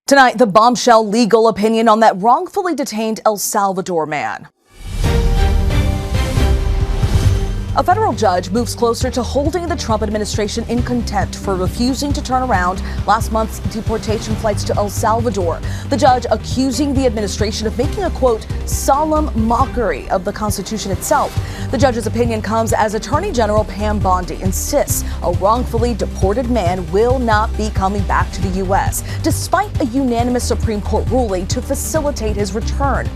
Tonight, the bombshell legal opinion on that wrongfully detained El Salvador man. A federal judge moves closer to holding the Trump administration in contempt for refusing to turn around last month's deportation flights to El Salvador. The judge accusing the administration of making a, quote, solemn mockery of the Constitution itself. The judge's opinion comes as Attorney General Pam Bondi insists a wrongfully deported man will not be coming back to the U.S., despite a unanimous Supreme Court ruling to facilitate his return.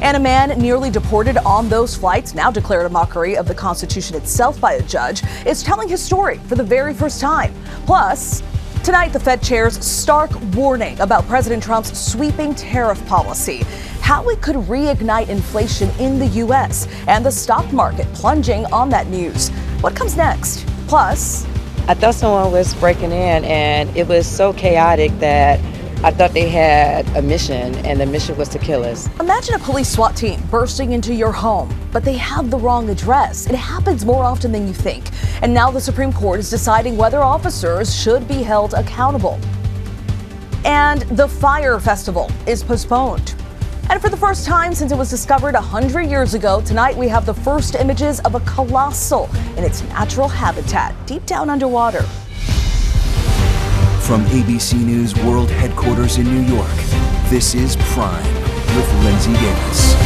And a man nearly deported on those flights, now declared a mockery of the Constitution itself by a judge, is telling his story for the very first time. Plus, tonight the Fed chair's stark warning about President Trump's sweeping tariff policy, how it could reignite inflation in the U.S., and the stock market plunging on that news. What comes next? Plus, I thought someone was breaking in, and it was so chaotic that I thought they had a mission, and the mission was to kill us. Imagine a police SWAT team bursting into your home, but they have the wrong address. It happens more often than you think. And now the Supreme Court is deciding whether officers should be held accountable. And the Fire Festival is postponed. And for the first time since it was discovered 100 years ago, tonight we have the first images of a colossal in its natural habitat, deep down underwater. From ABC News World Headquarters in New York, this is Prime with Linsey Davis.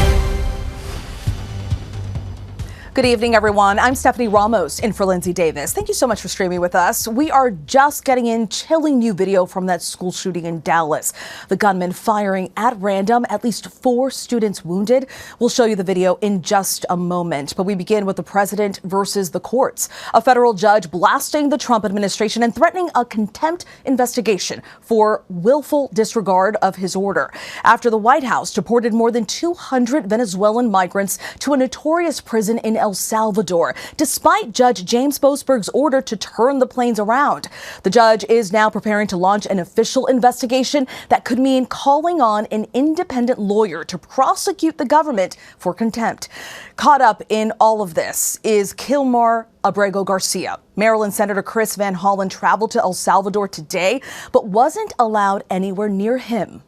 Good evening, everyone. I'm Stephanie Ramos in for Linsey Davis. Thank you so much for streaming with us. We are just getting in chilling new video from that school shooting in Dallas. The gunman firing at random, at least 4 students wounded. We'll show you the video in just a moment. But we begin with the president versus the courts. A federal judge blasting the Trump administration and threatening a contempt investigation for willful disregard of his order after the White House deported more than 200 Venezuelan migrants to a notorious prison in El Salvador, despite Judge James Boasberg's order to turn the planes around. The judge is now preparing to launch an official investigation that could mean calling on an independent lawyer to prosecute the government for contempt. Caught up in all of this is Kilmer Abrego Garcia. Maryland Senator Chris Van Hollen traveled to El Salvador today, but wasn't allowed anywhere near him.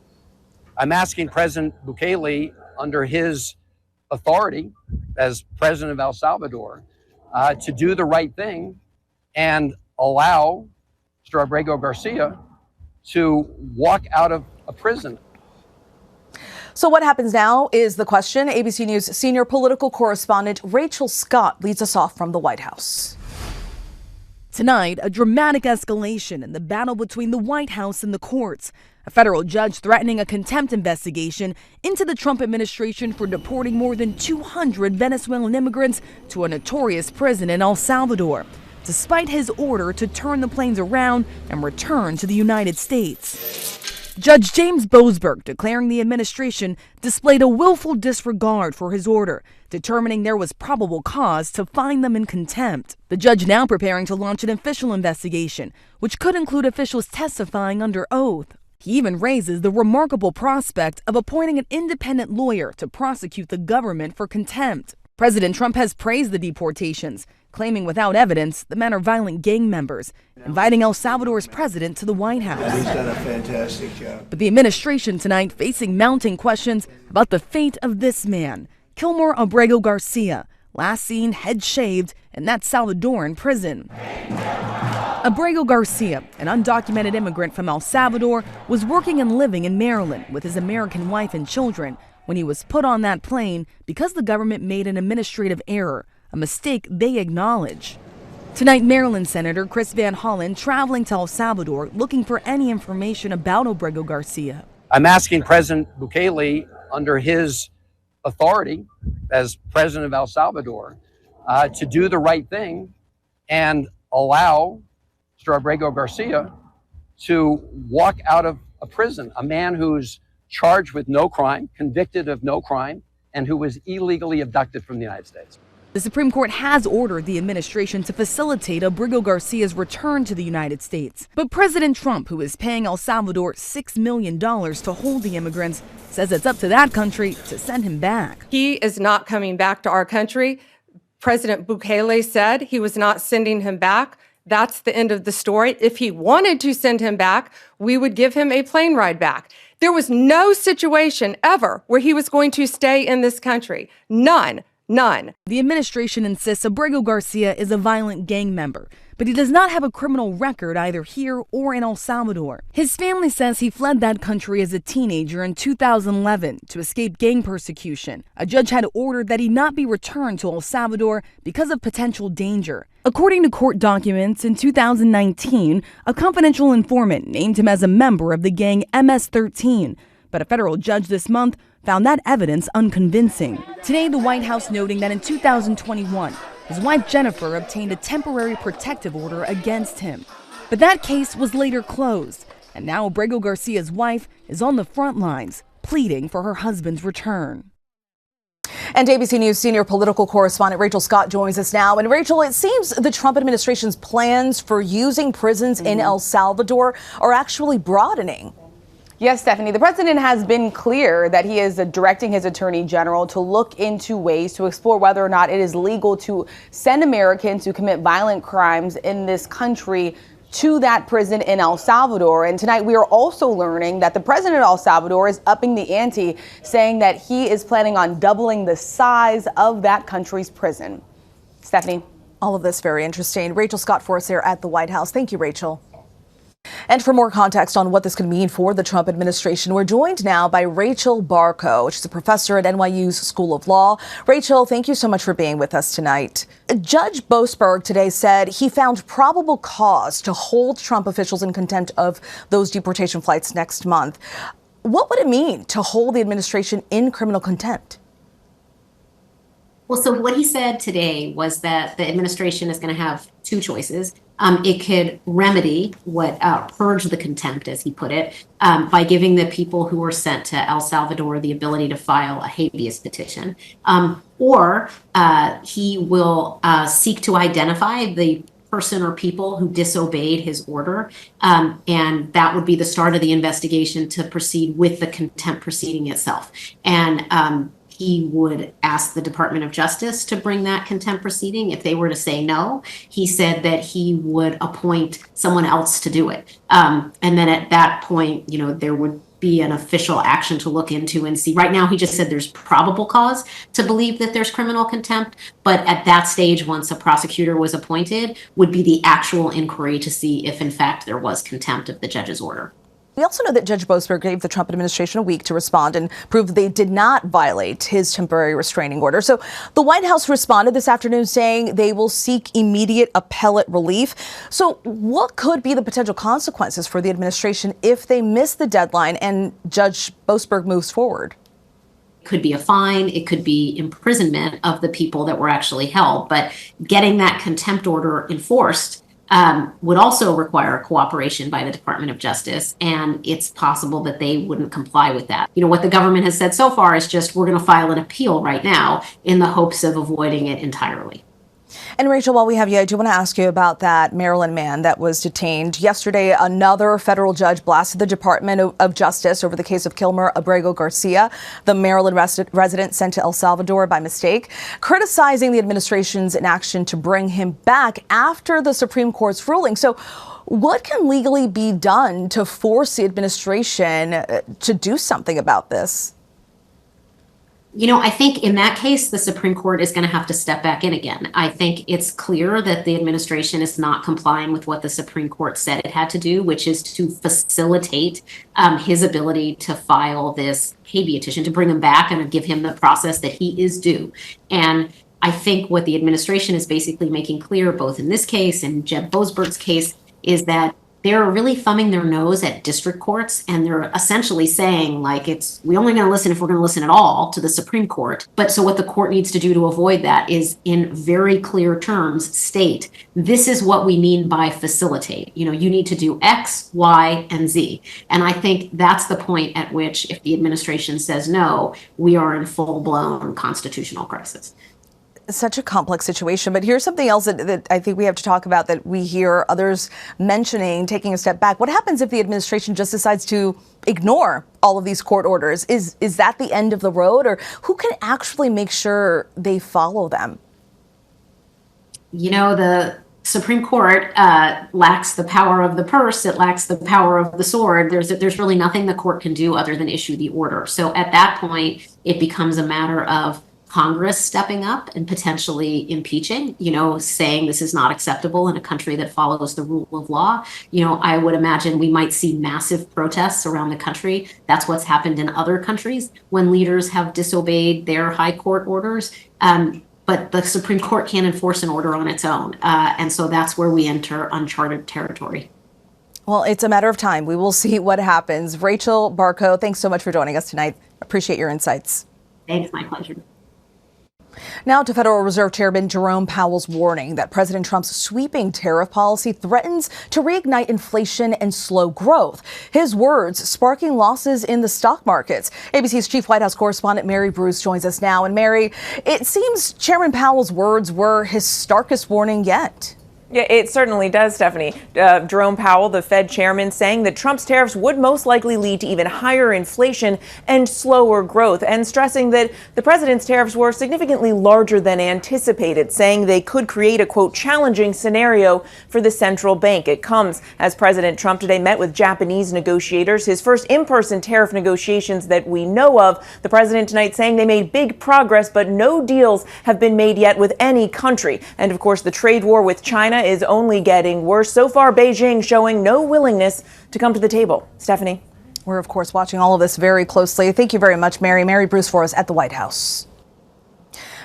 I'm asking President Bukele, under his authority as president of El Salvador, to do the right thing and allow Mr. Abrego Garcia to walk out of a prison. So what happens now is the question. ABC News senior political correspondent Rachel Scott leads us off from the White House. Tonight, a dramatic escalation in the battle between the White House and the courts. A federal judge threatening a contempt investigation into the Trump administration for deporting more than 200 Venezuelan immigrants to a notorious prison in El Salvador, despite his order to turn the planes around and return to the United States. Judge James Boasberg declaring the administration displayed a willful disregard for his order, determining there was probable cause to find them in contempt. The judge now preparing to launch an official investigation, which could include officials testifying under oath. He even raises the remarkable prospect of appointing an independent lawyer to prosecute the government for contempt. President Trump has praised the deportations, claiming without evidence the men are violent gang members, inviting El Salvador's president to the White House. He's done a fantastic job. But the administration tonight facing mounting questions about the fate of this man, Kilmer Abrego Garcia, last seen head shaved in that Salvadoran prison. Abrego Garcia, an undocumented immigrant from El Salvador, was working and living in Maryland with his American wife and children when he was put on that plane because the government made an administrative error, a mistake they acknowledge. Tonight, Maryland Senator Chris Van Hollen traveling to El Salvador looking for any information about Abrego Garcia. I'm asking President Bukele, under his authority as president of El Salvador, to do the right thing and allow Mr. Abrego Garcia to walk out of a prison, a man who's charged with no crime, convicted of no crime, and who was illegally abducted from the United States. The Supreme Court has ordered the administration to facilitate Abrego Garcia's return to the United States. But President Trump, who is paying El Salvador $6 million to hold the immigrants, says it's up to that country to send him back. He is not coming back to our country. President Bukele said he was not sending him back. That's the end of the story. If he wanted to send him back, we would give him a plane ride back. There was no situation ever where he was going to stay in this country. None. None. The administration insists Abrego Garcia is a violent gang member, but he does not have a criminal record either here or in El Salvador. His family says he fled that country as a teenager in 2011 to escape gang persecution. A judge had ordered that he not be returned to El Salvador because of potential danger. According to court documents, in 2019, a confidential informant named him as a member of the gang MS-13, but a federal judge this month found that evidence unconvincing. Today, the White House noting that in 2021, his wife Jennifer obtained a temporary protective order against him. But that case was later closed, and now Abrego Garcia's wife is on the front lines, pleading for her husband's return. And ABC News senior political correspondent Rachel Scott joins us now. And Rachel, it seems the Trump administration's plans for using prisons in El Salvador are actually broadening. Yes, Stephanie, the president has been clear that he is directing his attorney general to look into ways to explore whether or not it is legal to send Americans who commit violent crimes in this country to that prison in El Salvador. And tonight we are also learning that the president of El Salvador is upping the ante, saying that he is planning on doubling the size of that country's prison. Stephanie. All of this very interesting. Rachel Scott for us there at the White House. Thank you, Rachel. And for more context on what this could mean for the Trump administration, we're joined now by Rachel Barco. She's a professor at NYU's School of Law. Rachel, thank you so much for being with us tonight. Judge Boasberg today said he found probable cause to hold Trump officials in contempt of those deportation flights next month. What would it mean to hold the administration in criminal contempt? Well, so what he said today was that the administration is going to have two choices. It could remedy purge the contempt, as he put it, by giving the people who were sent to El Salvador the ability to file a habeas petition. Or he will seek to identify the person or people who disobeyed his order. And that would be the start of the investigation to proceed with the contempt proceeding itself. And he would ask the Department of Justice to bring that contempt proceeding. If they were to say no, he said that he would appoint someone else to do it. And then at that point, there would be an official action to look into and see. Right now, he just said there's probable cause to believe that there's criminal contempt. But at that stage, once a prosecutor was appointed, would be the actual inquiry to see if, in fact, there was contempt of the judge's order. We also know that Judge Boasberg gave the Trump administration a week to respond and prove that they did not violate his temporary restraining order. So the White House responded this afternoon saying they will seek immediate appellate relief. So what could be the potential consequences for the administration if they miss the deadline and Judge Boasberg moves forward? It could be a fine. It could be imprisonment of the people that were actually held. But getting that contempt order enforced would also require cooperation by the Department of Justice, and it's possible that they wouldn't comply with that. What the government has said so far is just, we're going to file an appeal right now in the hopes of avoiding it entirely. And Rachel, while we have you, I do want to ask you about that Maryland man that was detained. Yesterday, another federal judge blasted the Department of Justice over the case of Kilmer Abrego Garcia, the Maryland resident sent to El Salvador by mistake, criticizing the administration's inaction to bring him back after the Supreme Court's ruling. So what can legally be done to force the administration to do something about this? I think in that case, the Supreme Court is going to have to step back in again. I think it's clear that the administration is not complying with what the Supreme Court said it had to do, which is to facilitate his ability to file this habeas petition, to bring him back and give him the process that he is due. And I think what the administration is basically making clear, both in this case and Jeb Boasberg's case, is that they're really thumbing their nose at district courts, and they're essentially saying, we're only going to listen if we're going to listen at all to the Supreme Court. But so what the court needs to do to avoid that is, in very clear terms, state, this is what we mean by facilitate. You need to do X, Y, and Z. And I think that's the point at which, if the administration says no, we are in full-blown constitutional crisis. Such a complex situation. But here's something else that I think we have to talk about, that we hear others mentioning, taking a step back. What happens if the administration just decides to ignore all of these court orders? Is that the end of the road, or who can actually make sure they follow them? Supreme Court lacks the power of the purse. It lacks the power of the sword. There's really nothing the court can do other than issue the order. So at that point, it becomes a matter of Congress stepping up and potentially impeaching, saying this is not acceptable in a country that follows the rule of law. I would imagine we might see massive protests around the country. That's what's happened in other countries when leaders have disobeyed their high court orders. But the Supreme Court can't enforce an order on its own. And so that's where we enter uncharted territory. Well, it's a matter of time. We will see what happens. Rachel Barco, thanks so much for joining us tonight. Appreciate your insights. Thanks, my pleasure. Now to Federal Reserve Chairman Jerome Powell's warning that President Trump's sweeping tariff policy threatens to reignite inflation and slow growth. His words sparking losses in the stock markets. ABC's chief White House correspondent Mary Bruce joins us now. And Mary, it seems Chairman Powell's words were his starkest warning yet. Yeah, it certainly does, Stephanie. Jerome Powell, the Fed chairman, saying that Trump's tariffs would most likely lead to even higher inflation and slower growth, and stressing that the president's tariffs were significantly larger than anticipated, saying they could create a, quote, challenging scenario for the central bank. It comes as President Trump today met with Japanese negotiators, his first in-person tariff negotiations that we know of. The president tonight saying they made big progress, but no deals have been made yet with any country. And of course, the trade war with China is only getting worse. So far, Beijing showing no willingness to come to the table. Stephanie. We're, of course, watching all of this very closely. Thank you very much, Mary. Mary Bruce for us at the White House.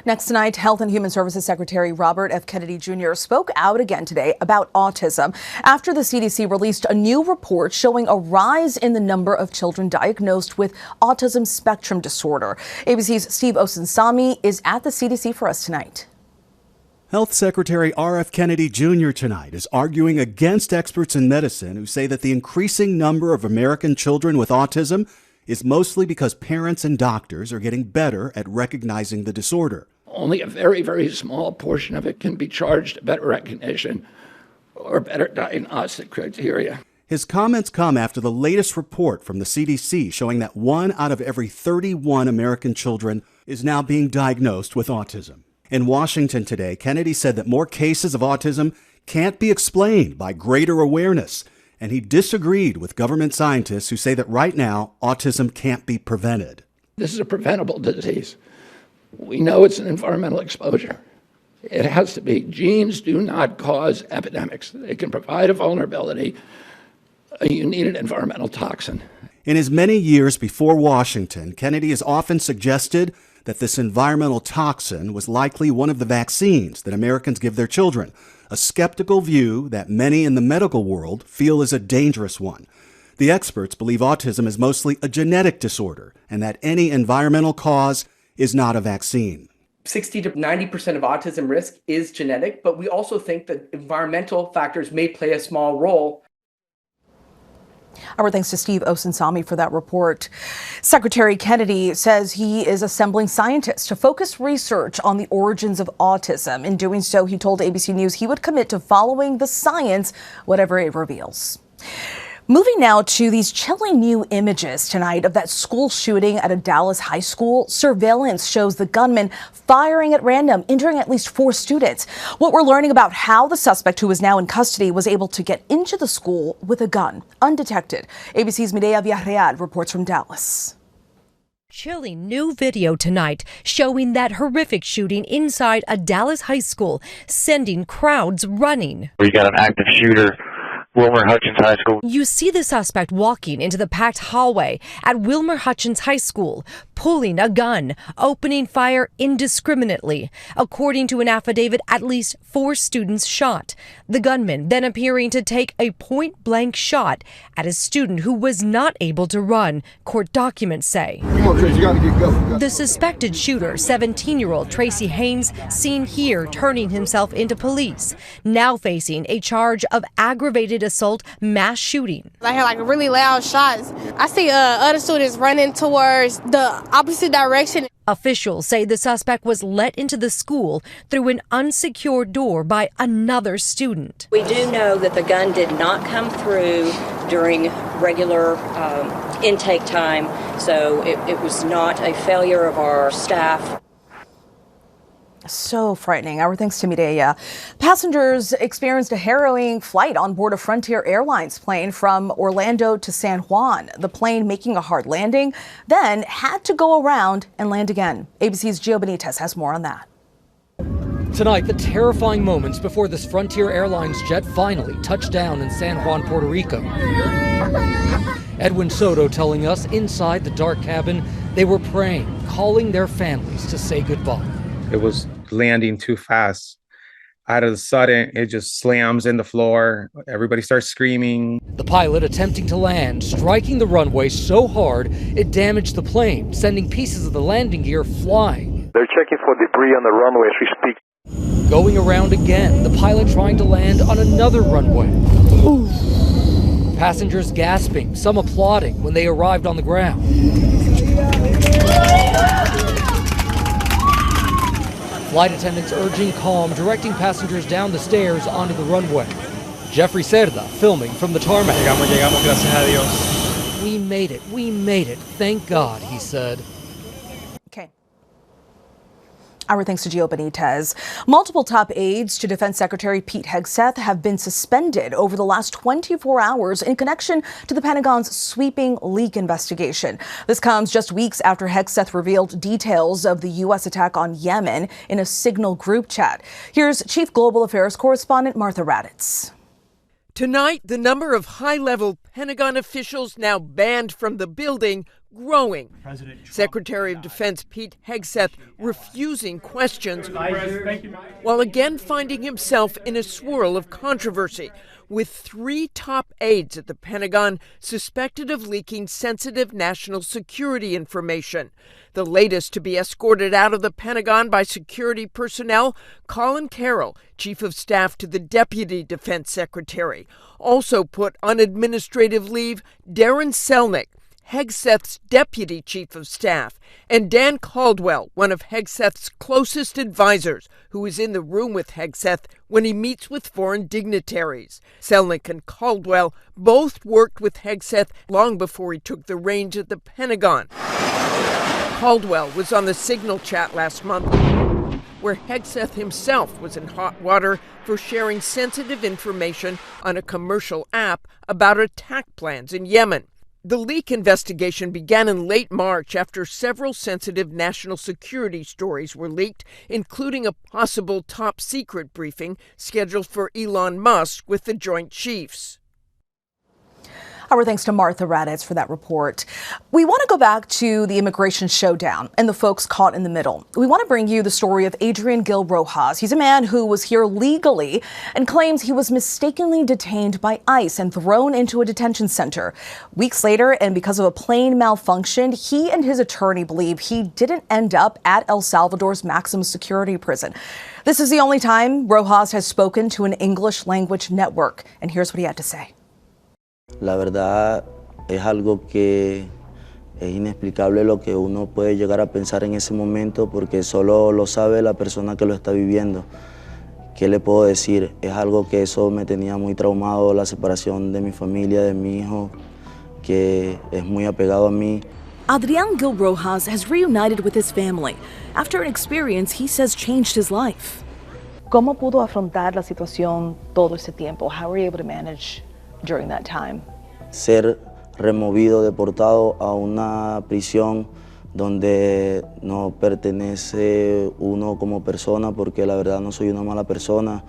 Next tonight, Health and Human Services Secretary Robert F. Kennedy Jr. spoke out again today about autism after the CDC released a new report showing a rise in the number of children diagnosed with autism spectrum disorder. ABC's Steve Osunsami is at the CDC for us tonight. Health Secretary R.F. Kennedy Jr. tonight is arguing against experts in medicine who say that the increasing number of American children with autism is mostly because parents and doctors are getting better at recognizing the disorder. Only a very, very small portion of it can be charged to better recognition or better diagnostic criteria. His comments come after the latest report from the CDC showing that 1 out of every 31 American children is now being diagnosed with autism. In Washington today, Kennedy said that more cases of autism can't be explained by greater awareness, and he disagreed with government scientists who say that right now, autism can't be prevented. This is a preventable disease. We know it's an environmental exposure. It has to be. Genes do not cause epidemics. They can provide a vulnerability. You need an environmental toxin. In his many years before Washington, Kennedy has often suggested that this environmental toxin was likely one of the vaccines that Americans give their children, a skeptical view that many in the medical world feel is a dangerous one. The experts believe autism is mostly a genetic disorder and that any environmental cause is not a vaccine. 60 to 90% of autism risk is genetic, but we also think that environmental factors may play a small role. Our thanks to Steve Osunsami for that report. Secretary Kennedy says he is assembling scientists to focus research on the origins of autism. In doing so, he told ABC News he would commit to following the science, whatever it reveals. Moving now to these chilling new images tonight of that school shooting at a Dallas high school. Surveillance shows the gunman firing at random, injuring at least 4 students. What we're learning about how the suspect, who is now in custody, was able to get into the school with a gun, undetected. ABC's Mireya Villarreal reports from Dallas. Chilling new video tonight showing that horrific shooting inside a Dallas high school, sending crowds running. We got an active shooter. Wilmer Hutchins High School. You see the suspect walking into the packed hallway at Wilmer Hutchins High School, pulling a gun, opening fire indiscriminately. According to an affidavit, at least 4 students shot. The gunman then appearing to take a point-blank shot at a student who was not able to run, court documents say. Come on, Tracy, you gotta get going. The suspected shooter, 17-year-old Tracy Haynes, seen here turning himself into police, now facing a charge of aggravated assault mass shooting. I heard like really loud shots. I see other students running towards the opposite direction. Officials say the suspect was let into the school through an unsecured door by another student. We do know that the gun did not come through during regular intake time, so it was not a failure of our staff. So frightening. Our thanks to Mireya. Passengers experienced a harrowing flight on board a Frontier Airlines plane from Orlando to San Juan. The plane making a hard landing, then had to go around and land again. ABC's Gio Benitez has more on that. Tonight, the terrifying moments before this Frontier Airlines jet finally touched down in San Juan, Puerto Rico. Edwin Soto telling us inside the dark cabin, they were praying, calling their families to say goodbye. It was landing too fast. Out of the sudden, it just slams in the floor. Everybody starts screaming. The pilot attempting to land, striking the runway so hard it damaged the plane, sending pieces of the landing gear flying. They're checking for debris on the runway as we speak. Going around again, the pilot trying to land on another runway. Ooh. Passengers gasping, some applauding when they arrived on the ground. Flight attendants urging calm, directing passengers down the stairs onto the runway. Jeffrey Cerda filming from the tarmac. Llegamos, gracias a Dios. We made it, thank God, he said. Okay. Our thanks to Gio Benitez. Multiple top aides to Defense Secretary Pete Hegseth have been suspended over the last 24 hours in connection to the Pentagon's sweeping leak investigation. This comes just weeks after Hegseth revealed details of the U.S. attack on Yemen in a Signal group chat. Here's Chief Global Affairs Correspondent Martha Raddatz. Tonight, the number of high-level Pentagon officials now banned from the building growing. Secretary of Defense Pete Hegseth refusing questions, while again finding himself in a swirl of controversy, with 3 top aides at the Pentagon suspected of leaking sensitive national security information. The latest to be escorted out of the Pentagon by security personnel, Colin Carroll, Chief of Staff to the Deputy Defense Secretary. Also put on administrative leave, Darren Selnick, Hegseth's Deputy Chief of Staff, and Dan Caldwell, one of Hegseth's closest advisors, who is in the room with Hegseth when he meets with foreign dignitaries. Selnick and Caldwell both worked with Hegseth long before he took the reins at the Pentagon. Caldwell was on the Signal chat last month, where Hegseth himself was in hot water for sharing sensitive information on a commercial app about attack plans in Yemen. The leak investigation began in late March after several sensitive national security stories were leaked, including a possible top-secret briefing scheduled for Elon Musk with the Joint Chiefs. Our thanks to Martha Raddatz for that report. We want to go back to the immigration showdown and the folks caught in the middle. We want to bring you the story of Adrian Gil Rojas. He's a man who was here legally and claims he was mistakenly detained by ICE and thrown into a detention center. Weeks later, and because of a plane malfunction, he and his attorney believe he didn't end up at El Salvador's maximum security prison. This is the only time Rojas has spoken to an English language network. And here's what he had to say. La verdad es algo que es inexplicable lo que uno puede llegar a pensar en ese momento porque solo lo sabe la persona que lo está viviendo. ¿Qué le puedo decir? Es algo que eso me tenía muy traumado, la separación de mi familia, de mi hijo, que es muy apegado a mí. Adrián Gil Rojas has reunited with his family after an experience he says changed his life. ¿Cómo pudo afrontar la situación todo ese tiempo? How were you able to manage during that time? Ser removido, deportado a una prisión donde no pertenece uno como persona, porque la verdad no soy una mala persona,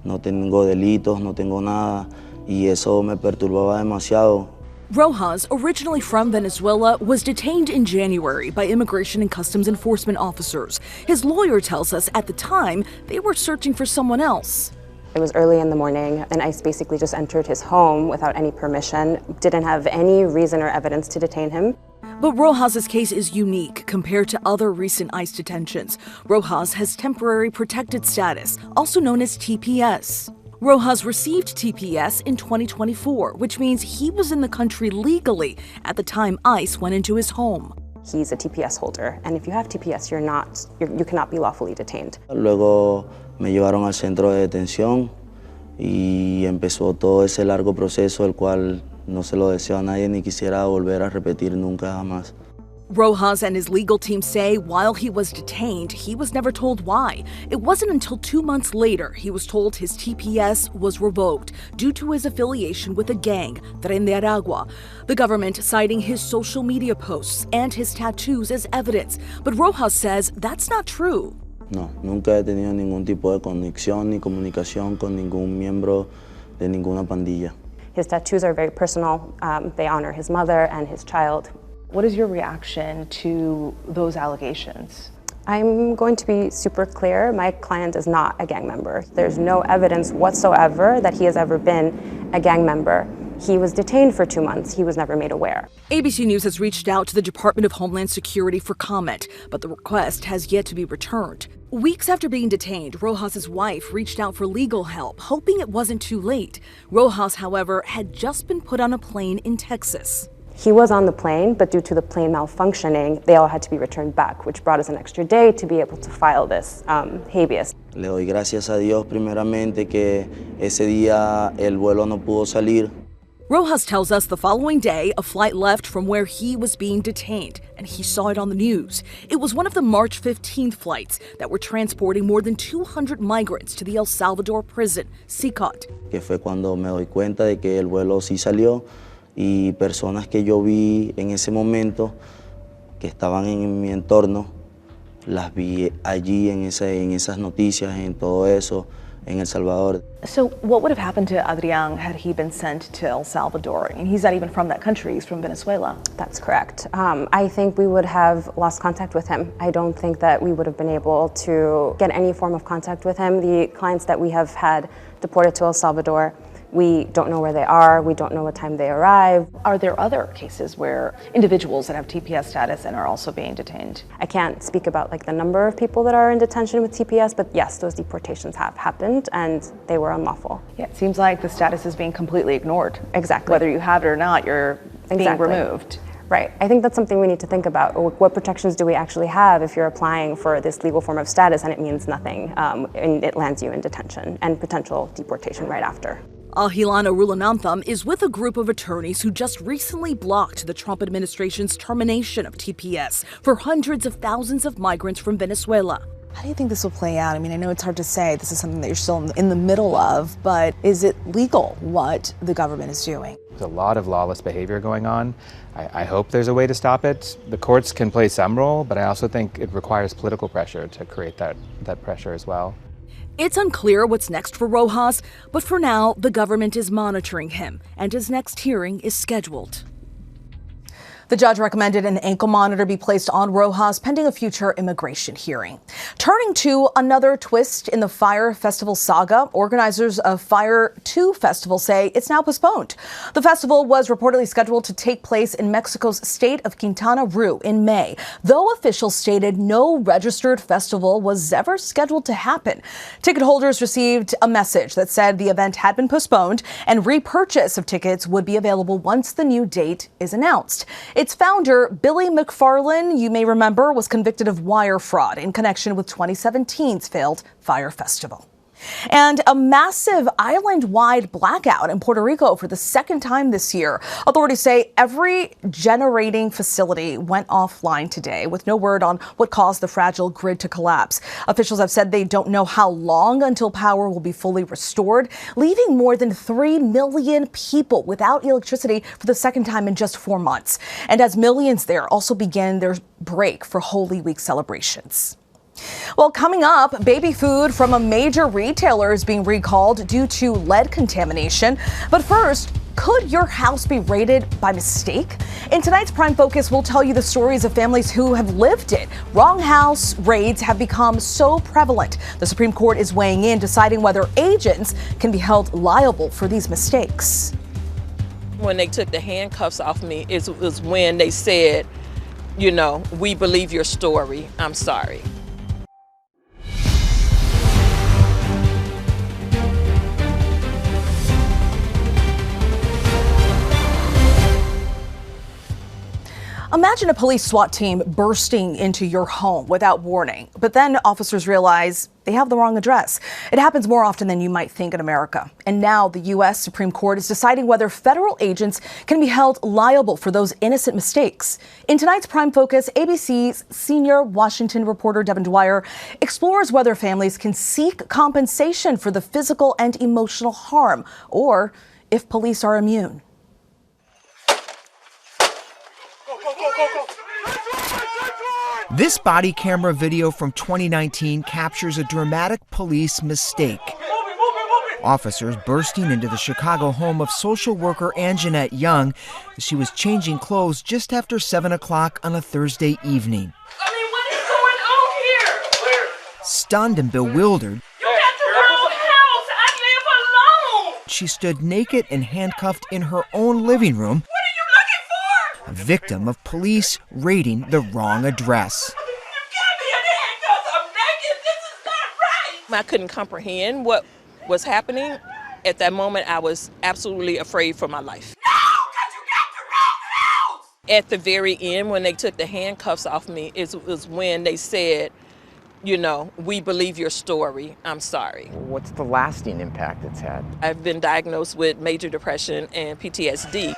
no tengo delitos, no tengo nada, y eso me perturbaba demasiado. Rojas, originally from Venezuela, was detained in January by Immigration and Customs Enforcement officers. His lawyer tells us at the time they were searching for someone else. It was early in the morning, and ICE basically just entered his home without any permission, didn't have any reason or evidence to detain him. But Rojas' case is unique compared to other recent ICE detentions. Rojas has temporary protected status, also known as TPS. Rojas received TPS in 2024, which means he was in the country legally at the time ICE went into his home. He's a TPS holder, and if you have TPS, you cannot be lawfully detained. Luego me llevaron al centro de detención y empezó todo ese largo proceso, el cual no se lo deseo a nadie ni quisiera volver a repetir nunca jamás. Rojas and his legal team say while he was detained, he was never told why. It wasn't until 2 months later he was told his TPS was revoked due to his affiliation with a gang, Tren de Aragua. The government citing his social media posts and his tattoos as evidence. But Rojas says that's not true. No, nunca he tenido ningún tipo de conexión ni comunicación con ningún miembro de ninguna pandilla. His tattoos are very personal. They honor his mother and his child. What is your reaction to those allegations? I'm going to be super clear. My client is not a gang member. There's no evidence whatsoever that he has ever been a gang member. He was detained for 2 months. He was never made aware. ABC News has reached out to the Department of Homeland Security for comment, but the request has yet to be returned. Weeks after being detained, Rojas' wife reached out for legal help, hoping it wasn't too late. Rojas, however, had just been put on a plane in Texas. He was on the plane, but due to the plane malfunctioning, they all had to be returned back, which brought us an extra day to be able to file this habeas. Le doy gracias a Dios primeramente que ese día el vuelo no pudo salir. Rojas tells us the following day, a flight left from where he was being detained, and he saw it on the news. It was one of the March 15th flights that were transporting more than 200 migrants to the El Salvador prison, CICOT. Que fue cuando me doy cuenta de que el vuelo sí salió y personas que yo vi en ese momento que estaban en mi entorno, las vi allí en esas noticias, en todo eso, en El Salvador. So what would have happened to Adrián had he been sent to El Salvador? And he's not even from that country, he's from Venezuela. That's correct. I think we would have lost contact with him. I don't think that we would have been able to get any form of contact with him. The clients that we have had deported to El Salvador, we don't know where they are, we don't know what time they arrive. Are there other cases where individuals that have TPS status and are also being detained? I can't speak about the number of people that are in detention with TPS, but yes, those deportations have happened and they were unlawful. Yeah, it seems like the status is being completely ignored. Exactly. Whether you have it or not, you're being removed. Right. I think that's something we need to think about. What protections do we actually have if you're applying for this legal form of status and it means nothing and it lands you in detention and potential deportation right after? Ahilana Rulanantham is with a group of attorneys who just recently blocked the Trump administration's termination of TPS for hundreds of thousands of migrants from Venezuela. How do you think this will play out? I mean, I know it's hard to say. This is something that you're still in the middle of, but is it legal what the government is doing? There's a lot of lawless behavior going on. I hope there's a way to stop it. The courts can play some role, but I also think it requires political pressure to create that pressure as well. It's unclear what's next for Rojas, but for now, the government is monitoring him, and his next hearing is scheduled. The judge recommended an ankle monitor be placed on Rojas pending a future immigration hearing. Turning to another twist in the Fire Festival saga, organizers of Fire 2 Festival say it's now postponed. The festival was reportedly scheduled to take place in Mexico's state of Quintana Roo in May, though officials stated no registered festival was ever scheduled to happen. Ticket holders received a message that said the event had been postponed and repurchase of tickets would be available once the new date is announced. Its founder, Billy McFarlane, you may remember, was convicted of wire fraud in connection with 2017's failed Fire Festival. And a massive island-wide blackout in Puerto Rico for the second time this year. Authorities say every generating facility went offline today with no word on what caused the fragile grid to collapse. Officials have said they don't know how long until power will be fully restored, leaving more than 3 million people without electricity for the second time in just 4 months. And as millions there also begin their break for Holy Week celebrations. Well, coming up, baby food from a major retailer is being recalled due to lead contamination. But first, could your house be raided by mistake? In tonight's Prime Focus, we'll tell you the stories of families who have lived it. Wrong house raids have become so prevalent. The Supreme Court is weighing in, deciding whether agents can be held liable for these mistakes. When they took the handcuffs off me, it was when they said, you know, we believe your story. I'm sorry. Imagine a police SWAT team bursting into your home without warning, but then officers realize they have the wrong address. It happens more often than you might think in America. And now the U.S. Supreme Court is deciding whether federal agents can be held liable for those innocent mistakes. In tonight's Prime Focus, ABC's senior Washington reporter Devin Dwyer explores whether families can seek compensation for the physical and emotional harm, or if police are immune. This body camera video from 2019 captures a dramatic police mistake. Officers bursting into the Chicago home of social worker Anjanette Young as she was changing clothes just after 7 o'clock on a Thursday evening. What is going on here? Stunned and bewildered, You got the wrong house. I live alone. she stood naked and handcuffed in her own living room, a victim of police raiding the wrong address. I couldn't comprehend what was happening. At that moment, I was absolutely afraid for my life. No, because you got the wrong house! At the very end, when they took the handcuffs off me, it was when they said, you know, we believe your story. I'm sorry. What's the lasting impact it's had? I've been diagnosed with major depression and PTSD.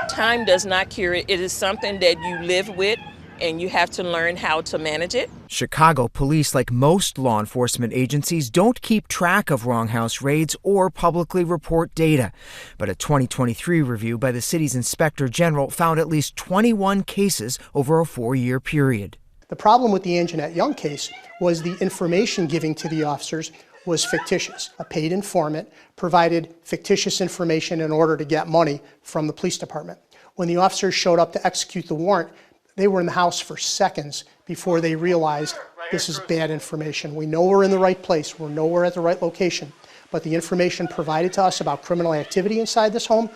Time does not cure it. It is something that you live with, and you have to learn how to manage it. Chicago police, like most law enforcement agencies, don't keep track of wrong house raids or publicly report data. But a 2023 review by the city's inspector general found at least 21 cases over a 4-year period. The problem with the Anjanette Young case was the information giving to the officers was fictitious. A paid informant provided fictitious information in order to get money from the police department. When the officers showed up to execute the warrant, they were in the house for seconds before they realized this is bad information. We know we're in the right place, we know we're at the right location, but the information provided to us about criminal activity inside this home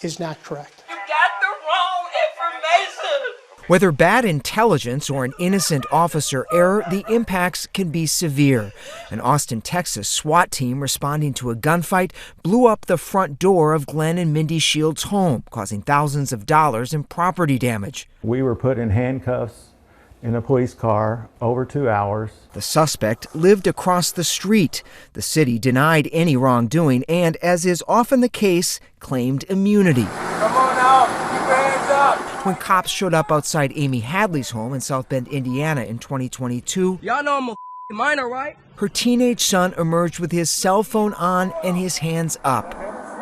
is not correct. You got the wrong information. Whether bad intelligence or an innocent officer error, the impacts can be severe. An Austin, Texas SWAT team responding to a gunfight blew up the front door of Glenn and Mindy Shields' home, causing thousands of dollars in property damage. We were put in handcuffs in a police car over 2 hours. The suspect lived across the street. The city denied any wrongdoing and, as is often the case, claimed immunity. Come on out, keep your hands up. When cops showed up outside Amy Hadley's home in South Bend, Indiana in 2022, Y'all know I'm a minor, right? her teenage son emerged with his cell phone on and his hands up.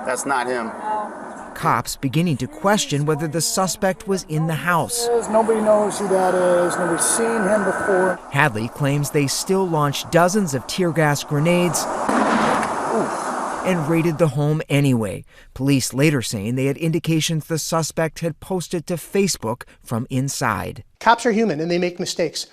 That's not him. Cops beginning to question whether the suspect was in the house. Nobody knows who that is. Nobody's seen him before. Hadley claims they still launched dozens of tear gas grenades and raided the home anyway. Police later saying they had indications the suspect had posted to Facebook from inside. Cops are human and they make mistakes.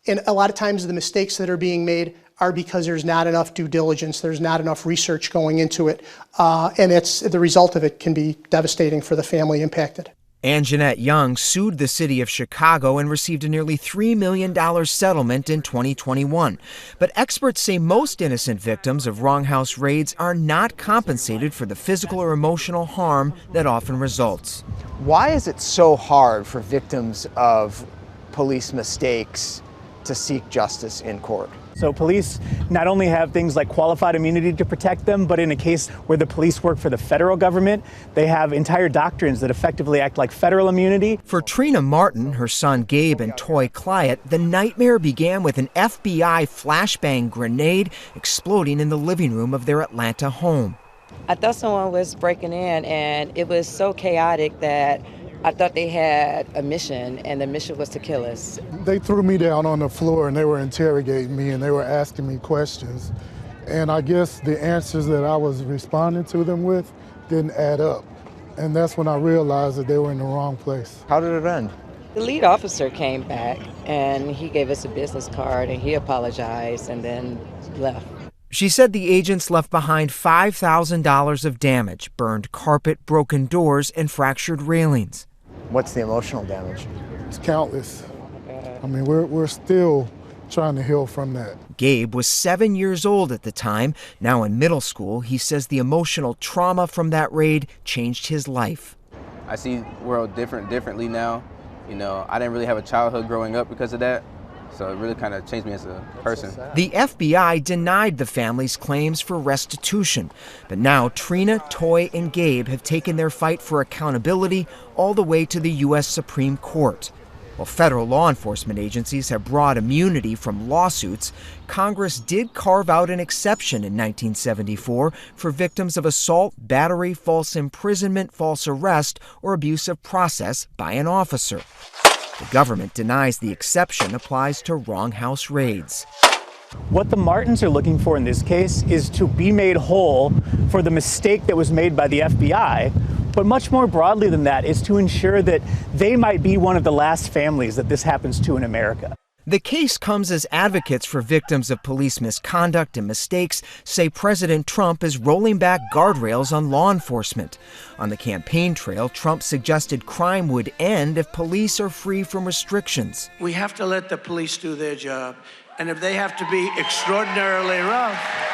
And a lot of times the mistakes that are being made are because there's not enough due diligence, there's not enough research going into it, and the result of it can be devastating for the family impacted. Anjanette Young sued the city of Chicago and received a nearly $3 million settlement in 2021. But experts say most innocent victims of wrong house raids are not compensated for the physical or emotional harm that often results. Why is it so hard for victims of police mistakes to seek justice in court? So police not only have things like qualified immunity to protect them, but in a case where the police work for the federal government, they have entire doctrines that effectively act like federal immunity. For Trina Martin, her son Gabe, and Toy Clyett, the nightmare began with an FBI flashbang grenade exploding in the living room of their Atlanta home. I thought someone was breaking in, and it was so chaotic that I thought they had a mission, and the mission was to kill us. They threw me down on the floor and they were interrogating me and they were asking me questions. And I guess the answers that I was responding to them with didn't add up. And that's when I realized that they were in the wrong place. How did it end? The lead officer came back and he gave us a business card and he apologized and then left. She said the agents left behind $5,000 of damage, burned carpet, broken doors, and fractured railings. What's the emotional damage? It's countless. I mean, we're still trying to heal from that. Gabe was 7 years old at the time. Now in middle school, he says the emotional trauma from that raid changed his life. I see the world differently now, You know, I didn't really have a childhood growing up because of that. So it really kind of changed me as a person. The FBI denied the family's claims for restitution, but now Trina, Toy, and Gabe have taken their fight for accountability all the way to the U.S. Supreme Court. While federal law enforcement agencies have broad immunity from lawsuits, Congress did carve out an exception in 1974 for victims of assault, battery, false imprisonment, false arrest, or abuse of process by an officer. The government denies the exception applies to wrong house raids. What the Martins are looking for in this case is to be made whole for the mistake that was made by the FBI, but much more broadly than that is to ensure that they might be one of the last families that this happens to in America. The case comes as advocates for victims of police misconduct and mistakes say President Trump is rolling back guardrails on law enforcement. On the campaign trail, Trump suggested crime would end if police are free from restrictions. We have to let the police do their job, and if they have to be extraordinarily rough.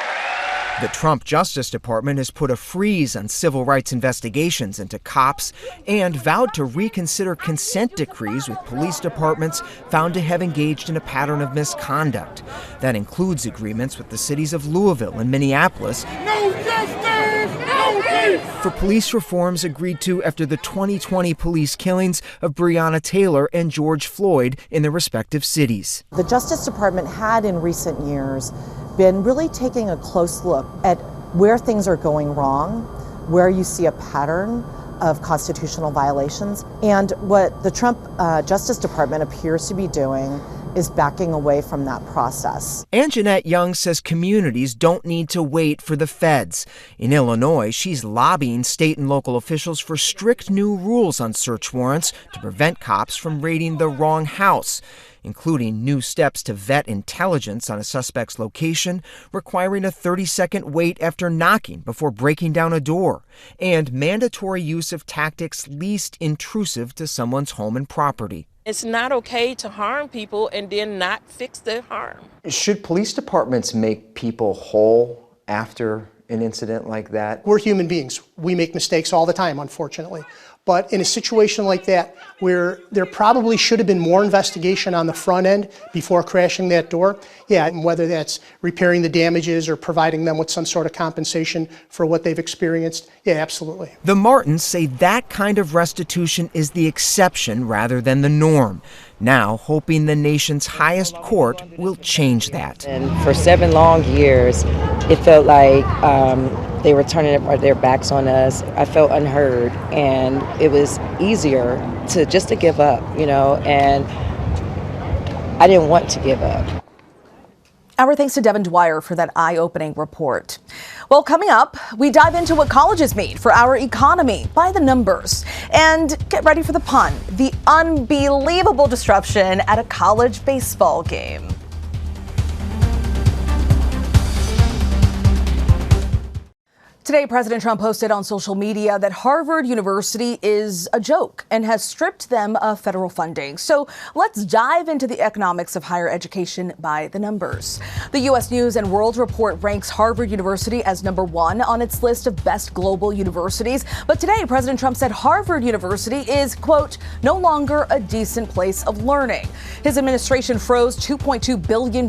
The Trump Justice Department has put a freeze on civil rights investigations into cops and vowed to reconsider consent decrees with police departments found to have engaged in a pattern of misconduct. That includes agreements with the cities of Louisville and Minneapolis No justice, no peace! for police reforms agreed to after the 2020 police killings of Breonna Taylor and George Floyd in their respective cities. The Justice Department had in recent years been really taking a close look at where things are going wrong, where you see a pattern of constitutional violations. And what the Trump Justice Department appears to be doing is backing away from that process. And Jeanette Young says communities don't need to wait for the feds. In Illinois, she's lobbying state and local officials for strict new rules on search warrants to prevent cops from raiding the wrong house, including new steps to vet intelligence on a suspect's location, requiring a 30-second wait after knocking before breaking down a door, and mandatory use of tactics least intrusive to someone's home and property. It's not okay to harm people and then not fix the harm. Should police departments make people whole after an incident like that? We're human beings. We make mistakes all the time, unfortunately. But in a situation like that, where there probably should have been more investigation on the front end before crashing that door, yeah, and whether that's repairing the damages or providing them with some sort of compensation for what they've experienced, yeah, absolutely. The Martins say that kind of restitution is the exception rather than the norm, now hoping the nation's highest court will change that. And for 7 long years, it felt like they were turning their backs on us. I felt unheard, and it was easier to give up, and I didn't want to give up. Our thanks to Devin Dwyer for that eye-opening report. Well, coming up, we dive into what colleges mean for our economy by the numbers. And get ready for the pun, the unbelievable disruption at a college baseball game. Today, President Trump posted on social media that Harvard University is a joke and has stripped them of federal funding. So let's dive into the economics of higher education by the numbers. The U.S. News and World Report ranks Harvard University as number 1 on its list of best global universities. But today, President Trump said Harvard University is, quote, no longer a decent place of learning. His administration froze $2.2 billion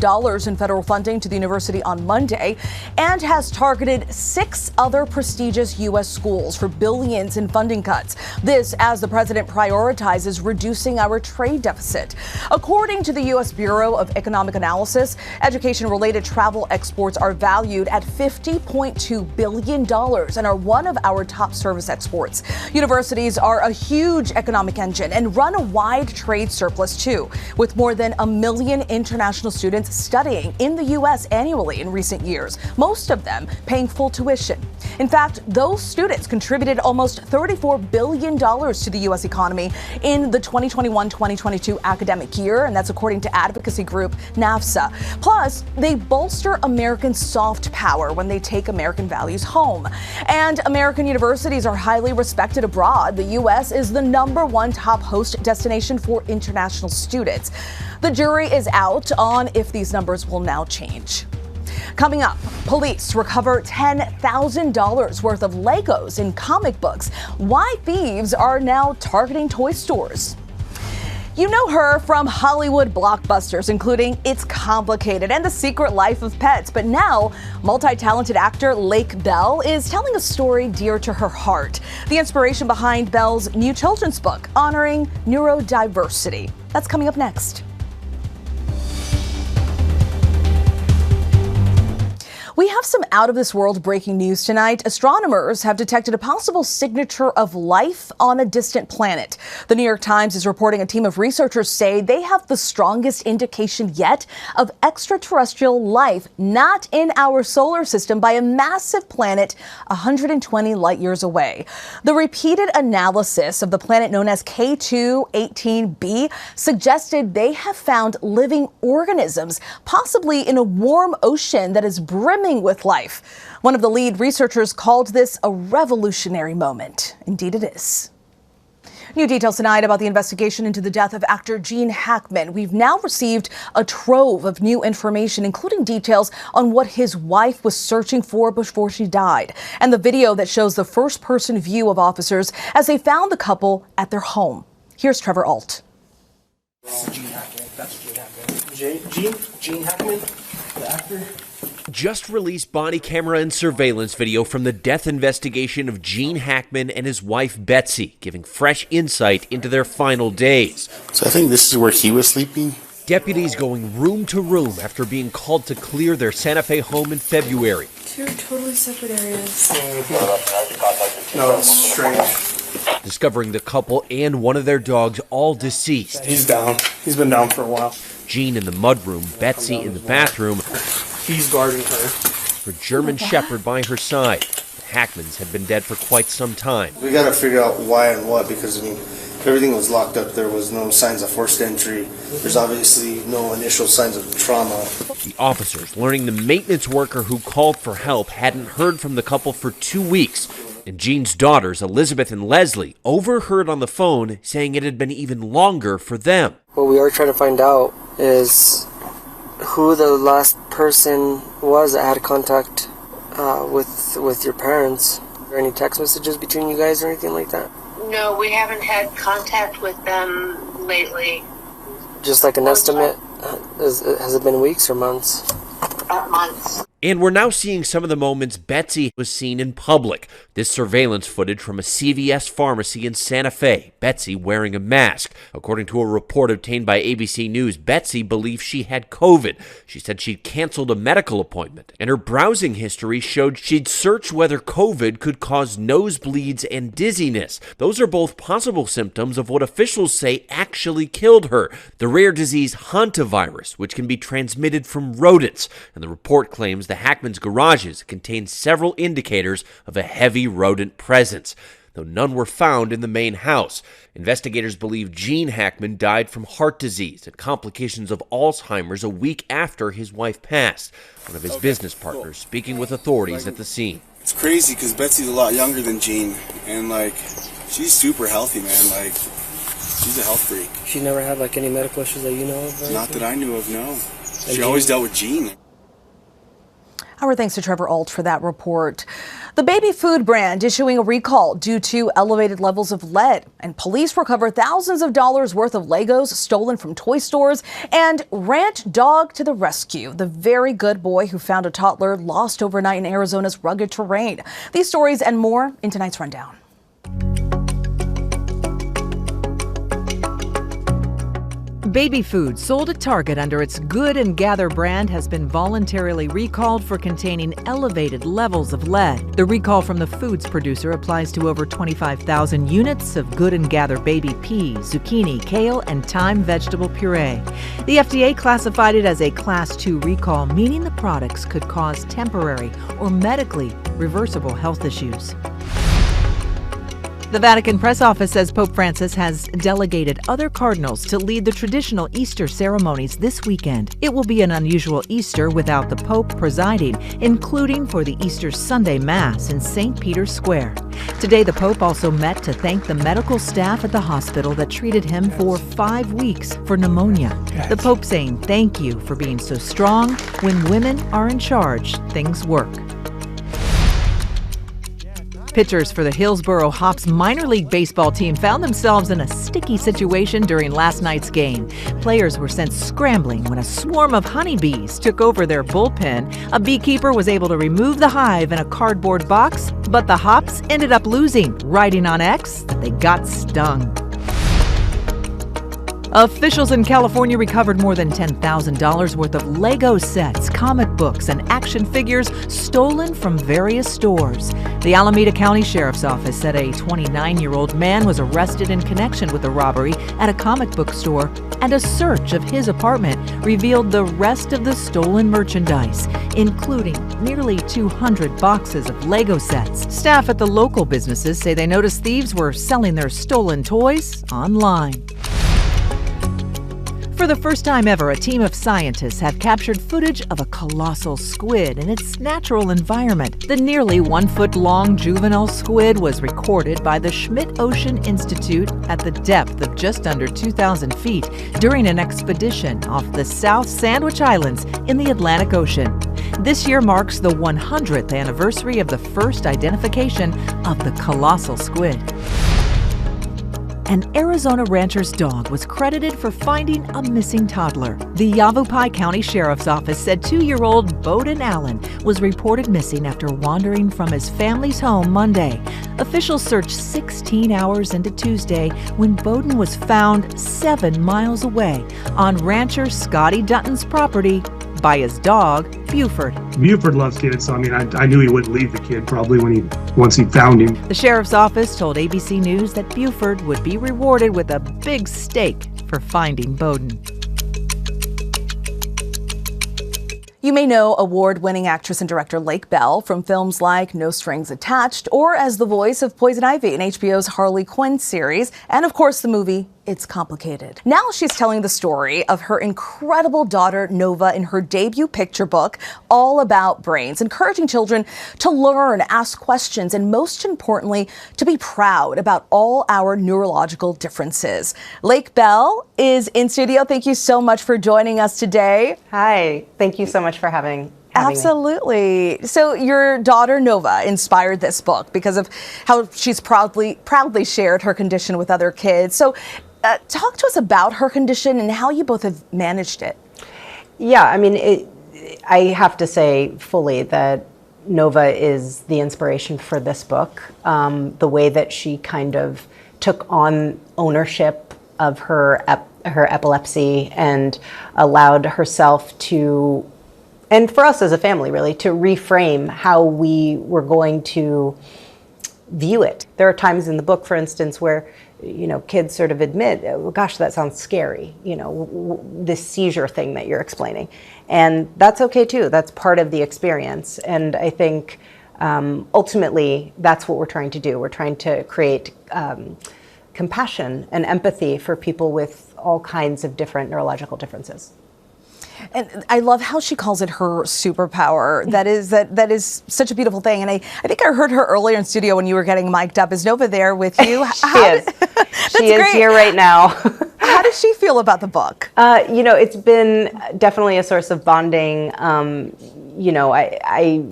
in federal funding to the university on Monday and has targeted 6 other prestigious U.S. schools for billions in funding cuts. This as the president prioritizes reducing our trade deficit. According to the U.S. Bureau of Economic Analysis, education-related travel exports are valued at $50.2 billion and are one of our top service exports. Universities are a huge economic engine and run a wide trade surplus too, with more than 1 million international students studying in the U.S. annually in recent years, most of them paying full tuition. In fact, those students contributed almost $34 billion to the U.S. economy in the 2021-2022 academic year, and that's according to advocacy group NAFSA. Plus, they bolster American soft power when they take American values home. And American universities are highly respected abroad. The U.S. is the #1 top host destination for international students. The jury is out on if these numbers will now change. Coming up, police recover $10,000 worth of Legos in comic books. Why thieves are now targeting toy stores. You know her from Hollywood blockbusters, including It's Complicated and The Secret Life of Pets. But now, multi-talented actor Lake Bell is telling a story dear to her heart. The inspiration behind Bell's new children's book honoring neurodiversity. That's coming up next. We have some out-of-this-world breaking news tonight. Astronomers have detected a possible signature of life on a distant planet. The New York Times is reporting a team of researchers say they have the strongest indication yet of extraterrestrial life not in our solar system by a massive planet 120 light years away. The repeated analysis of the planet known as K2-18b suggested they have found living organisms, possibly in a warm ocean that is brimming with life. One of the lead researchers called this a revolutionary moment. Indeed it is. New details tonight about the investigation into the death of actor Gene Hackman. We've now received a trove of new information, including details on what his wife was searching for before she died, and the video that shows the first-person view of officers as they found the couple at their home. Here's Trevor Alt. Gene Hackman. That's Gene Hackman. Gene Hackman, the actor. Just released body camera and surveillance video from the death investigation of Gene Hackman and his wife Betsy, giving fresh insight into their final days. So I think this is where he was sleeping. Deputies going room to room after being called to clear their Santa Fe home in February. Two totally separate areas. No, it's strange. Discovering the couple and one of their dogs all deceased. He's down. He's been down for a while. Gene in the mudroom, Betsy in the bathroom. He's guarding her. Her German Shepherd by her side. The Hackmans had been dead for quite some time. We got to figure out why and what, because, I mean, everything was locked up. There was no signs of forced entry. There's obviously no initial signs of trauma. The officers learning the maintenance worker who called for help hadn't heard from the couple for 2 weeks. And Gene's daughters, Elizabeth and Leslie, overheard on the phone saying it had been even longer for them. What we are trying to find out is who the last person was that had contact with your parents. Are there any text messages between you guys or anything like that? No, we haven't had contact with them lately. Just like an estimate? Has it been weeks or months? Months. And we're now seeing some of the moments Betsy was seen in public. This surveillance footage from a CVS pharmacy in Santa Fe, Betsy wearing a mask. According to a report obtained by ABC News, Betsy believed she had COVID. She said she'd canceled a medical appointment, and her browsing history showed she'd searched whether COVID could cause nosebleeds and dizziness. Those are both possible symptoms of what officials say actually killed her, the rare disease hantavirus, which can be transmitted from rodents. And the report claims the Hackman's garages contain several indicators of a heavy rodent presence, though none were found in the main house. Investigators believe Gene Hackman died from heart disease and complications of Alzheimer's a week after his wife passed. One of his business partners speaking with authorities at the scene. It's crazy because Betsy's a lot younger than Gene, and, like, she's super healthy, man. Like, she's a health freak. She never had, like, any medical issues that you know of? Not that I knew of, no. She always dealt with Gene. Our thanks to Trevor Alt for that report. The baby food brand issuing a recall due to elevated levels of lead, and police recover thousands of dollars worth of Legos stolen from toy stores, and ranch dog to the rescue. The very good boy who found a toddler lost overnight in Arizona's rugged terrain. These stories and more in tonight's rundown. Baby food sold at Target under its Good and Gather brand has been voluntarily recalled for containing elevated levels of lead. The recall from the foods producer applies to over 25,000 units of Good and Gather baby pea, zucchini, kale, and thyme vegetable puree. The FDA classified it as a Class 2 recall, meaning the products could cause temporary or medically reversible health issues. The Vatican press office says Pope Francis has delegated other cardinals to lead the traditional Easter ceremonies this weekend. It will be an unusual Easter without the Pope presiding, including for the Easter Sunday Mass in St. Peter's Square. Today, the Pope also met to thank the medical staff at the hospital that treated him for 5 weeks for pneumonia. The Pope saying thank you for being so strong. When women are in charge, things work. Pitchers for the Hillsboro Hops minor league baseball team found themselves in a sticky situation during last night's game. Players were sent scrambling when a swarm of honeybees took over their bullpen. A beekeeper was able to remove the hive in a cardboard box, but the Hops ended up losing, writing on X that they got stung. Officials in California recovered more than $10,000 worth of Lego sets, comic books, and action figures stolen from various stores. The Alameda County Sheriff's Office said a 29-year-old man was arrested in connection with the robbery at a comic book store, and a search of his apartment revealed the rest of the stolen merchandise, including nearly 200 boxes of Lego sets. Staff at the local businesses say they noticed thieves were selling their stolen toys online. For the first time ever, a team of scientists have captured footage of a colossal squid in its natural environment. The nearly 1-foot-long juvenile squid was recorded by the Schmidt Ocean Institute at the depth of just under 2,000 feet during an expedition off the South Sandwich Islands in the Atlantic Ocean. This year marks the 100th anniversary of the first identification of the colossal squid. An Arizona rancher's dog was credited for finding a missing toddler. The Yavapai County Sheriff's Office said 2-year-old Bowden Allen was reported missing after wandering from his family's home Monday. Officials searched 16 hours into Tuesday when Bowden was found 7 miles away on rancher Scotty Dutton's property by his dog, Buford. Buford loves kids, so I knew he wouldn't leave the kid probably once he found him. The sheriff's office told ABC News that Buford would be rewarded with a big steak for finding Bowden. You may know award-winning actress and director Lake Bell from films like No Strings Attached, or as the voice of Poison Ivy in HBO's Harley Quinn series, and of course the movie It's Complicated. Now she's telling the story of her incredible daughter Nova in her debut picture book, All About Brains, encouraging children to learn, ask questions, and most importantly, to be proud about all our neurological differences. Lake Bell is in studio. Thank you so much for joining us today. Hi, thank you so much for having me. Absolutely. So your daughter Nova inspired this book because of how she's proudly shared her condition with other kids. So talk to us about her condition and how you both have managed it. Yeah, I have to say fully that Nova is the inspiration for this book. The way that she kind of took on ownership of her epilepsy and allowed herself to, and for us as a family really, to reframe how we were going to view it. There are times in the book, for instance, where kids sort of admit, oh, gosh, that sounds scary, this seizure thing that you're explaining. And that's okay too. That's part of the experience. And I think ultimately that's what we're trying to do. We're trying to create compassion and empathy for people with all kinds of different neurological differences. And I love how she calls it her superpower. That is such a beautiful thing. And I think I heard her earlier in studio when you were getting mic'd up. Is Nova there with you? She is here right now. How does she feel about the book? It's been definitely a source of bonding. I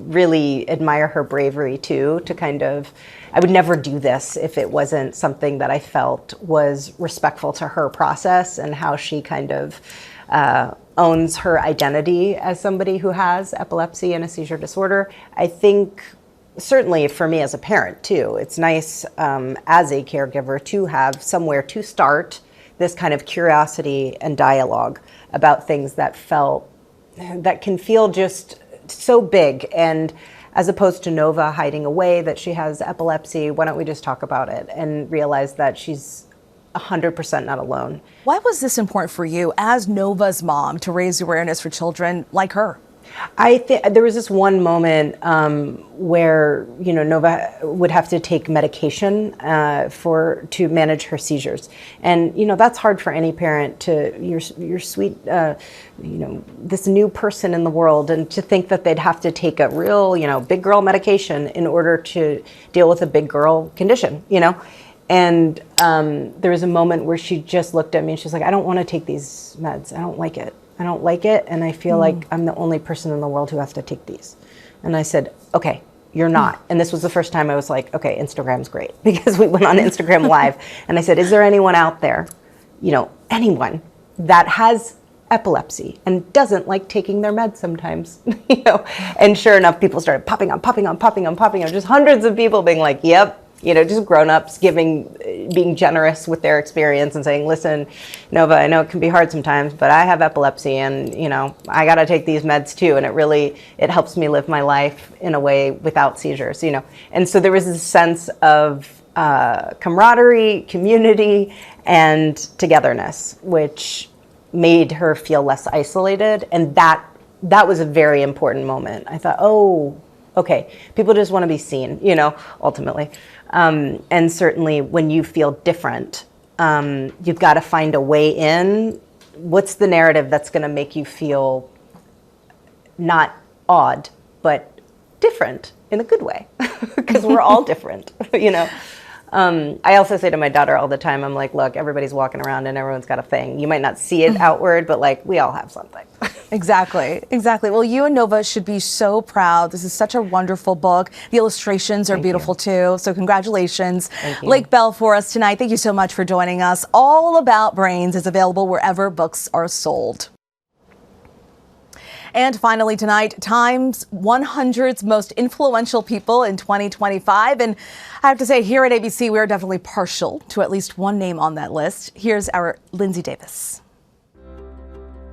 really admire her bravery too, to kind of, I would never do this if it wasn't something that I felt was respectful to her process and how she kind of owns her identity as somebody who has epilepsy and a seizure disorder. I think certainly for me as a parent too, it's nice as a caregiver to have somewhere to start this kind of curiosity and dialogue about things that can feel just so big. And as opposed to Nova hiding away that she has epilepsy, why don't we just talk about it and realize that she's 100% not alone. Why was this important for you as Nova's mom to raise awareness for children like her? I think there was this one moment where Nova would have to take medication to manage her seizures, and that's hard for any parent to your sweet this new person in the world, and to think that they'd have to take a real big girl medication in order to deal with a big girl condition, And there was a moment where she just looked at me and she's like, I don't want to take these meds. I don't like it. And I feel like I'm the only person in the world who has to take these. And I said, okay, You're not. And this was the first time I was like, okay, Instagram's great, because we went on Instagram Live and I said, is there anyone out there, anyone that has epilepsy and doesn't like taking their meds sometimes, And sure enough, people started popping on, just hundreds of people being like, yep, just grown-ups being generous with their experience and saying, listen, Nova, I know it can be hard sometimes, but I have epilepsy and, I got to take these meds too. And it helps me live my life in a way without seizures, And so there was this sense of camaraderie, community, and togetherness, which made her feel less isolated. And that was a very important moment. I thought, oh, okay, people just want to be seen, ultimately. And certainly when you feel different, you've got to find a way in. What's the narrative that's going to make you feel not odd, but different in a good way? Because we're all different, I also say to my daughter all the time, I'm like, look, everybody's walking around and everyone's got a thing. You might not see it outward, but we all have something. Exactly. Well, you and Nova should be so proud. This is such a wonderful book. The illustrations are beautiful too. So congratulations. Lake Bell for us tonight. Thank you so much for joining us. All About Brains is available wherever books are sold. And finally tonight, Time's 100's most influential people in 2025. And I have to say, here at ABC, we are definitely partial to at least one name on that list. Here's our Linsey Davis.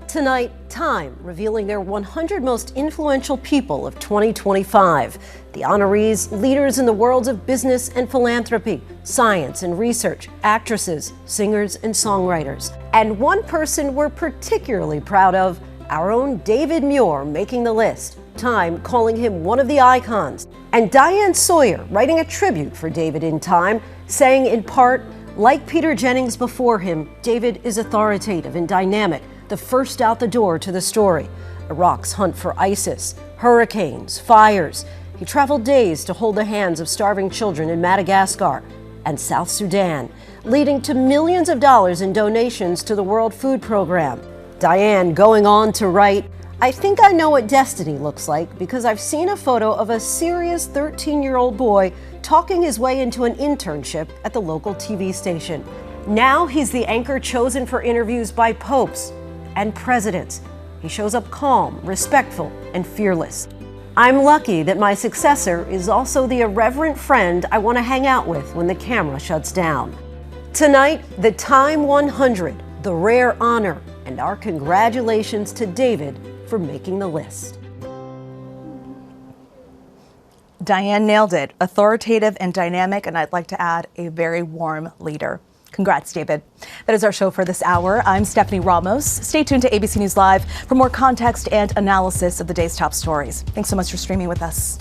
Tonight, Time revealing their 100 most influential people of 2025. The honorees, leaders in the worlds of business and philanthropy, science and research, actresses, singers and songwriters. And one person we're particularly proud of, our own David Muir making the list, Time calling him one of the icons, and Diane Sawyer writing a tribute for David in Time, saying in part, like Peter Jennings before him, David is authoritative and dynamic, the first out the door to the story. Iraq's hunt for ISIS, hurricanes, fires. He traveled days to hold the hands of starving children in Madagascar and South Sudan, leading to millions of dollars in donations to the World Food Program. Diane going on to write, I think I know what destiny looks like because I've seen a photo of a serious 13-year-old boy talking his way into an internship at the local TV station. Now he's the anchor chosen for interviews by popes and presidents. He shows up calm, respectful, and fearless. I'm lucky that my successor is also the irreverent friend I want to hang out with when the camera shuts down. Tonight, the Time 100, the rare honor, and our congratulations to David for making the list. Diane nailed it. Authoritative and dynamic, and I'd like to add a very warm leader. Congrats, David. That is our show for this hour. I'm Stephanie Ramos. Stay tuned to ABC News Live for more context and analysis of the day's top stories. Thanks so much for streaming with us.